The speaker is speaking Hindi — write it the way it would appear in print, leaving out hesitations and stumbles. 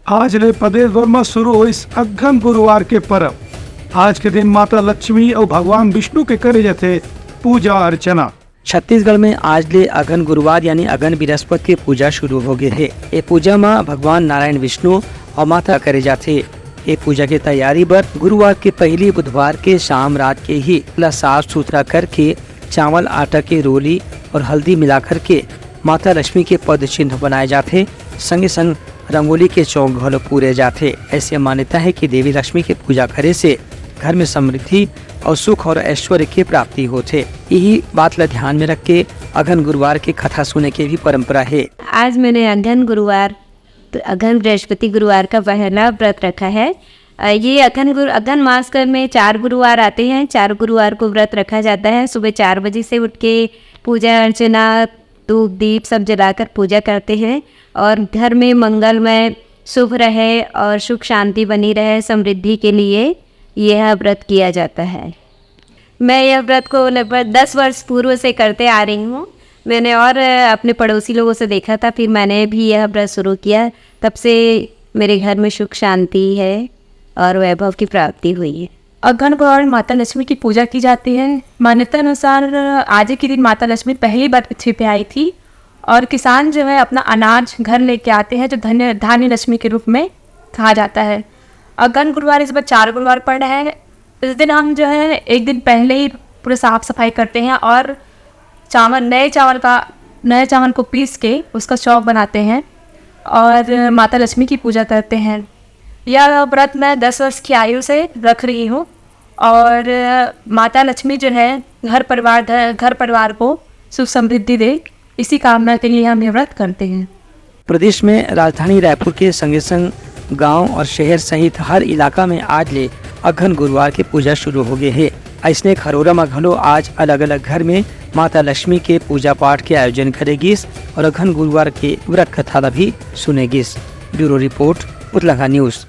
आज ले प्रदेश भर में शुरू हुई अघन गुरुवार के पर्व। आज के दिन माता लक्ष्मी और भगवान विष्णु के करे जाते पूजा अर्चना। छत्तीसगढ़ में आज ले अघन गुरुवार यानी अघन बृहस्पति की पूजा शुरू हो गई है। ये पूजा में भगवान नारायण विष्णु और माता करे जाते। ये पूजा की तैयारी पर गुरुवार के पहली बुधवार के शाम रात के ही साफ सुथरा करके चावल आटा की रोली और हल्दी मिलाकर के माता लक्ष्मी के पद चिन्ह बनाए जाते। संगे संग रंगोली के चौक घल पूरे जाते। ऐसी मान्यता है कि देवी लक्ष्मी की पूजा करे से घर में समृद्धि और सुख और ऐश्वर्य की प्राप्ति होते। यही बात ला ध्यान में रख के अघन गुरुवार की कथा सुनने की भी परंपरा है। आज मैंने अघन बृहस्पति गुरुवार का पहला व्रत रखा है। ये अघन मास में 4 गुरुवार आते हैं। 4 गुरुवार को व्रत रखा जाता है। सुबह 4 बजे से उठ के पूजा अर्चना धूप दीप सब जलाकर पूजा करते हैं और घर में मंगलमय शुभ रहे और सुख शांति बनी रहे, समृद्धि के लिए यह व्रत किया जाता है। मैं यह व्रत को लगभग 10 वर्ष पूर्व से करते आ रही हूँ। मैंने और अपने पड़ोसी लोगों से देखा था, फिर मैंने भी यह व्रत शुरू किया। तब से मेरे घर में सुख शांति है और वैभव की प्राप्ति हुई है। अघन गुरुवार माता लक्ष्मी की पूजा की जाती है। मान्यता अनुसार आज के दिन माता लक्ष्मी पहली बार पृथ्वी पे आई थी और किसान जो है अपना अनाज घर लेके आते हैं, जो धान्य लक्ष्मी के रूप में कहा जाता है। अघन गुरुवार इस बार 4 गुरुवार पड़ रहे हैं। इस दिन हम जो है एक दिन पहले ही पूरे साफ सफाई करते हैं और नए चावल को पीस के उसका चौक बनाते हैं और माता लक्ष्मी की पूजा करते हैं। यह व्रत मैं 10 वर्ष की आयु से रख रही हूँ और माता लक्ष्मी जो है घर परिवार को सुख समृद्धि दे, इसी कामना के लिए हम ये व्रत करते हैं। प्रदेश में राजधानी रायपुर के संगे संग गांव और शहर सहित हर इलाका में आज ले अघन गुरुवार की पूजा शुरू हो गई है। ऐसने खरोरा में घलो आज अलग अलग घर में माता लक्ष्मी के पूजा पाठ के आयोजन करेगी और अघन गुरुवार के व्रत कथा भी सुनेगी। Bureau report, Putlakha news.